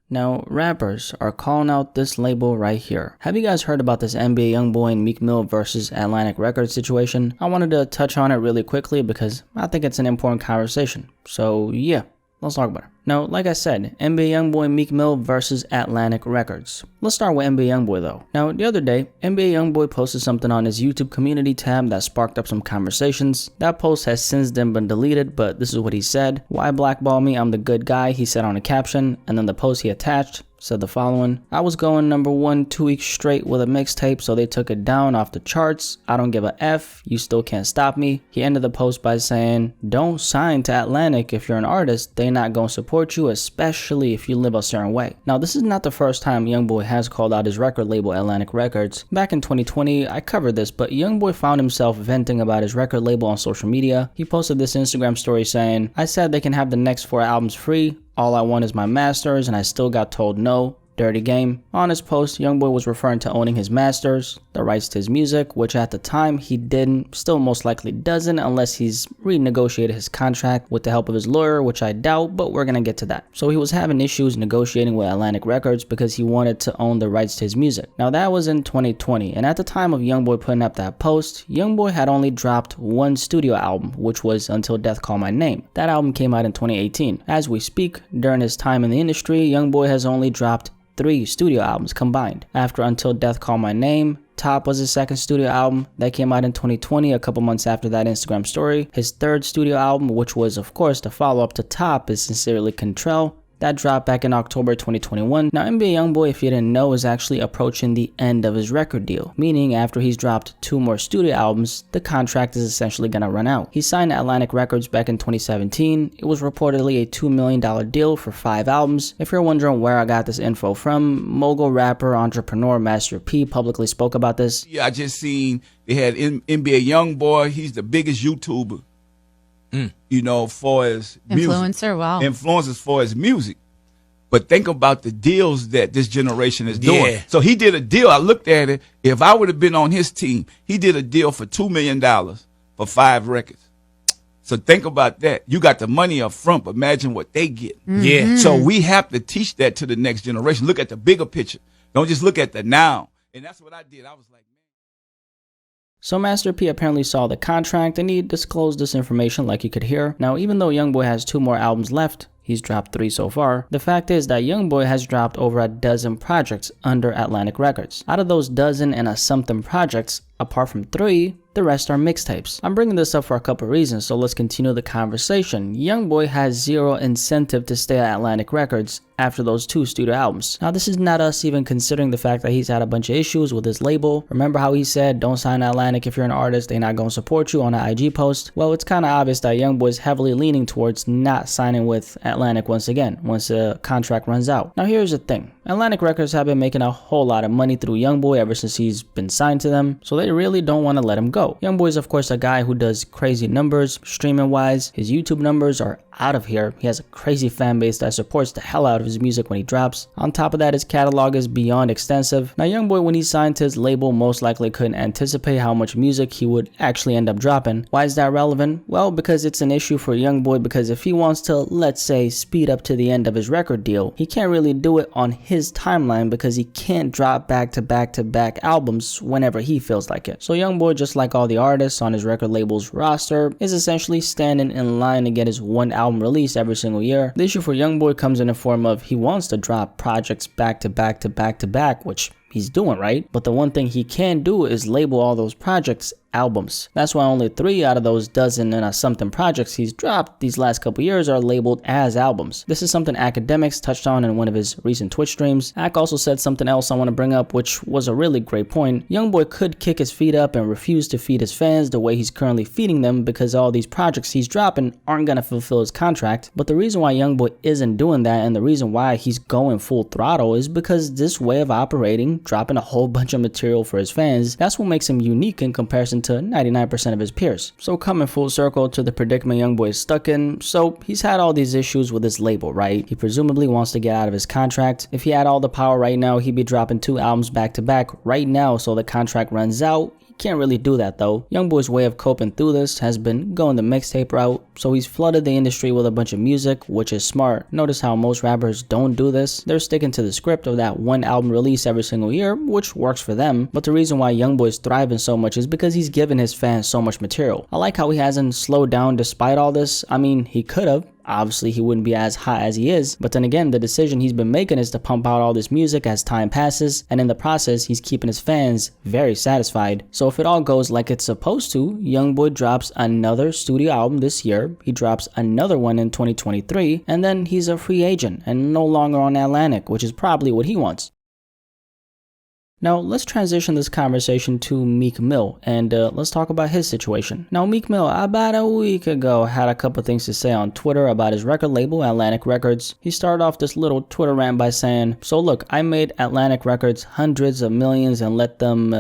Now, rappers are calling out this label right here. Have you guys heard about this NBA YoungBoy and Meek Mill versus Atlantic Records situation? I wanted to touch on it really quickly because I think it's an important conversation. So yeah, let's talk about it. Now, like I said, NBA YoungBoy Meek Mill versus Atlantic Records. Let's start with NBA YoungBoy though. Now, the other day, NBA YoungBoy posted something on his YouTube community tab that sparked up some conversations. That post has since then been deleted, but this is what he said. "Why blackball me? I'm the good guy," he said on a caption, and then the post he attached said the following: "I was going #1 2 weeks straight with a mixtape, so they took it down off the charts. I don't give a F, you still can't stop me." He ended the post by saying, "Don't sign to Atlantic if you're an artist. They not gonna support you, especially if you live a certain way." Now, this is not the first time YoungBoy has called out his record label Atlantic Records. Back in 2020, I covered this, but YoungBoy found himself venting about his record label on social media. He posted this Instagram story saying, "I said they can have the next 4 albums free. All I want is my masters, and I still got told no. Dirty game." On his post, YoungBoy was referring to owning his masters, the rights to his music, which at the time he didn't, still most likely doesn't unless he's renegotiated his contract with the help of his lawyer, which I doubt, but we're gonna get to that. So he was having issues negotiating with Atlantic Records because he wanted to own the rights to his music. Now that was in 2020, and at the time of YoungBoy putting up that post, YoungBoy had only dropped 1 studio album, which was Until Death Call My Name. That album came out in 2018. As we speak, during his time in the industry, YoungBoy has only dropped 3 studio albums combined. After Until Death Call My Name, Top was his 2nd studio album that came out in 2020, a couple months after that Instagram story. His 3rd studio album, which was of course the follow-up to Top, is Sincerely Contrell. That dropped back in October 2021. Now, NBA YoungBoy, if you didn't know, is actually approaching the end of his record deal, meaning after he's dropped 2 more studio albums, the contract is essentially gonna run out. He signed Atlantic Records back in 2017. It was reportedly a $2 million deal for 5 albums. If you're wondering where I got this info from, mogul rapper, entrepreneur Master P publicly spoke about this. Yeah, I just seen they had NBA YoungBoy. He's the biggest YouTuber. You know, for his influencer, wow. Influencers for his music. But think about the deals that this generation is doing. So he did a deal. I looked at it. If I would have been on his team, he did a deal for $2 million for 5 records. So think about that. You got the money up front, but imagine what they get. Yeah. So we have to teach that to the next generation. Look at the bigger picture. Don't just look at the now. And that's what I did. I was like, So Master P apparently saw the contract and he disclosed this information like you could hear. Now, even though YoungBoy has 2 more albums left, he's dropped 3 so far, the fact is that YoungBoy has dropped over a dozen projects under Atlantic Records. Out of those dozen and a something projects, apart from 3, the rest are mixtapes. I'm bringing this up for a couple reasons, so let's continue the conversation. YoungBoy has 0 incentive to stay at Atlantic Records after those 2 studio albums. Now, this is not us even considering the fact that he's had a bunch of issues with his label. Remember how he said, "Don't sign Atlantic if you're an artist, they're not gonna support you" on an IG post? Well, it's kind of obvious that YoungBoy is heavily leaning towards not signing with Atlantic once again, once the contract runs out. Now, here's the thing. Atlantic Records have been making a whole lot of money through YoungBoy ever since he's been signed to them, so they really don't want to let him go. YoungBoy is of course a guy who does crazy numbers, streaming wise. His YouTube numbers are out of here. He has a crazy fan base that supports the hell out of his music when he drops. On top of that, his catalog is beyond extensive. Now, YoungBoy, when he signed to his label, most likely couldn't anticipate how much music he would actually end up dropping. Why is that relevant? Well, because it's an issue for YoungBoy, because if he wants to, let's say, speed up to the end of his record deal, he can't really do it on his timeline because he can't drop back-to-back albums whenever he feels like it. So YoungBoy, just like all the artists on his record label's roster, is essentially standing in line to get his 1 album release every single year. The issue for YoungBoy comes in the form of he wants to drop projects back-to-back, which he's doing, right? But the one thing he can do is label all those projects albums. That's why only 3 out of those dozen and a something projects he's dropped these last couple years are labeled as albums. This is something Academics touched on in one of his recent Twitch streams. Ak also said something else I want to bring up, which was a really great point. YoungBoy could kick his feet up and refuse to feed his fans the way he's currently feeding them because all these projects he's dropping aren't gonna fulfill his contract. But the reason why YoungBoy isn't doing that, and the reason why he's going full throttle, is because this way of operating, dropping a whole bunch of material for his fans, that's what makes him unique in comparison to 99% of his peers. So coming full circle to the predicament YoungBoy is stuck in, so he's had all these issues with his label, right? He presumably wants to get out of his contract. If he had all the power right now, he'd be dropping 2 albums back to back right now, so the contract runs out. Can't really do that though. YoungBoy's way of coping through this has been going the mixtape route, so he's flooded the industry with a bunch of music, which is smart. Notice how most rappers don't do this. They're sticking to the script of that one album release every single year, which works for them, but the reason why YoungBoy's thriving so much is because he's given his fans so much material. I like how he hasn't slowed down despite all this. I mean, he could have. Obviously, he wouldn't be as hot as he is, but then again, the decision he's been making is to pump out all this music as time passes, and in the process, he's keeping his fans very satisfied. So if it all goes like it's supposed to, YoungBoy drops another studio album this year, he drops another one in 2023, and then he's a free agent and no longer on Atlantic, which is probably what he wants. Now, let's transition this conversation to Meek Mill, and let's talk about his situation. Now, Meek Mill, about a week ago, had a couple things to say on Twitter about his record label, Atlantic Records. He started off this little Twitter rant by saying, "So look, I made Atlantic Records hundreds of millions and let them,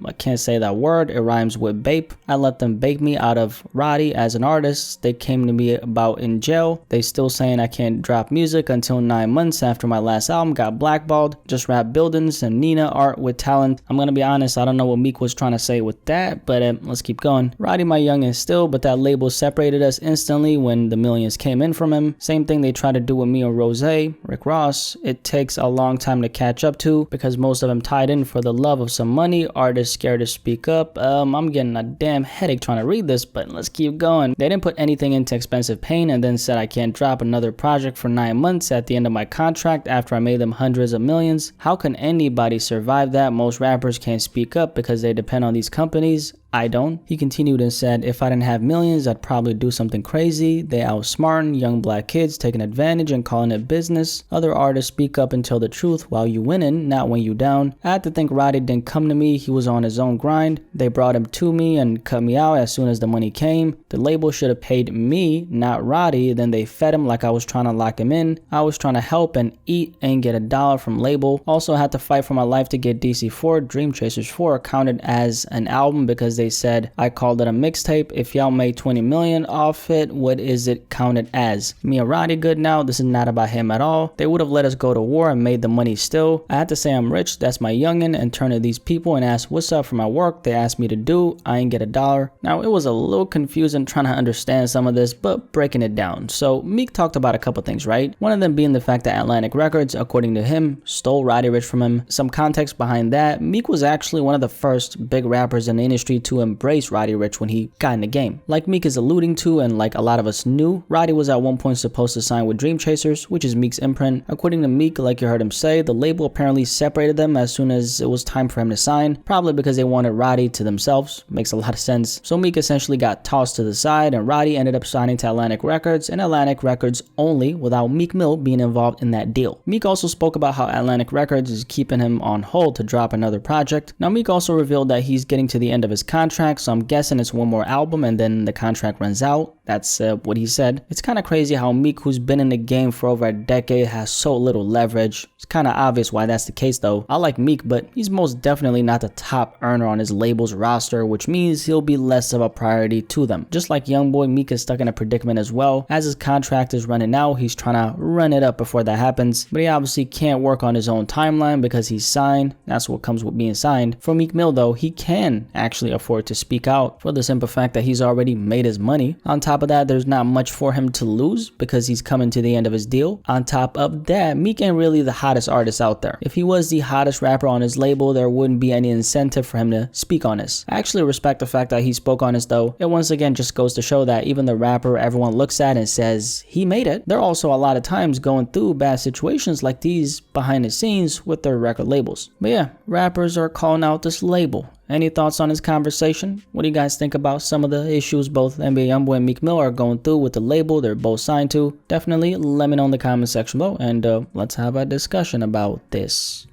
I can't say that word, it rhymes with bape. I let them bake me out of Roddy as an artist. They came to me about in jail. They still saying I can't drop music until 9 months after my last album got blackballed. Just rap buildings and Nina art with talent." I'm gonna be honest, I don't know what Meek was trying to say with that, but let's keep going. Roddy my youngin' still, but that label separated us instantly when the millions came in from him. Same thing they tried to do with me and Rose, Rick Ross. It takes a long time to catch up to because most of them tied in for the love of some money. Artists scared to speak up. I'm getting a damn headache trying to read this, but let's keep going. They didn't put anything into Expensive Pain and then said I can't drop another project for 9 months at the end of my contract after I made them hundreds of millions. How can anybody survive that? Most rappers can't speak up because they depend on these companies. I don't. He continued and said, if I didn't have millions, I'd probably do something crazy. They outsmarting young black kids, taking advantage and calling it business. Other artists speak up and tell the truth while you winning, not when you down. I had to think Roddy didn't come to me. He was on his own grind. They brought him to me and cut me out as soon as the money came. The label should have paid me, not Roddy. Then they fed him like I was trying to lock him in. I was trying to help and eat and get $1 from label. Also had to fight for my life to get DC4, Dream Chasers 4 counted as an album because they said I called it a mixtape. If y'all made 20 million off it, what is it counted as? Me and Roddy good now. This is not about him at all. They would have let us go to war and made the money still. I had to say I'm rich, that's my youngin, and turn to these people and ask what's up for my work they asked me to do. I ain't get $1. Now it was a little confusing trying to understand some of this, but breaking it down. So Meek talked about a couple things, right? One of them being the fact that Atlantic Records, according to him, stole Roddy Ricch from him. Some context behind that, Meek was actually one of the first big rappers in the industry to embrace Roddy Ricch when he got in the game. Like Meek is alluding to, and like a lot of us knew, Roddy was at one point supposed to sign with Dream Chasers, which is Meek's imprint. According to Meek, like you heard him say, the label apparently separated them as soon as it was time for him to sign, probably because they wanted Roddy to themselves. Makes a lot of sense. So Meek essentially got tossed to the side, and Roddy ended up signing to Atlantic Records, and Atlantic Records only, without Meek Mill being involved in that deal. Meek also spoke about how Atlantic Records is keeping him on hold to drop another project. Now Meek also revealed that he's getting to the end of his contract, so I'm guessing it's one more album and then the contract runs out. That's what he said. It's kind of crazy how Meek, who's been in the game for over a decade, has so little leverage. It's kind of obvious why that's the case though. I like Meek, but he's most definitely not the top earner on his label's roster, which means he'll be less of a priority to them. Just like YoungBoy, Meek is stuck in a predicament as well. As his contract is running out, he's trying to run it up before that happens, but he obviously can't work on his own timeline because he's signed. That's what comes with being signed. For Meek Mill though, he can actually afford to speak out for the simple fact that he's already made his money. On top of that, there's not much for him to lose because he's coming to the end of his deal. On top of that, Meek ain't really the hottest artist out there. If he was the hottest rapper on his label, there wouldn't be any incentive for him to speak on this. I actually respect the fact that he spoke on this though. It once again just goes to show that even the rapper everyone looks at and says he made it, they're also a lot of times going through bad situations like these behind the scenes with their record labels. But yeah, rappers are calling out this label. Any thoughts on this conversation? What do you guys think about some of the issues both NBA YoungBoy and Meek Mill are going through with the label they're both signed to? Definitely let me know in the comment section below, and let's have a discussion about this.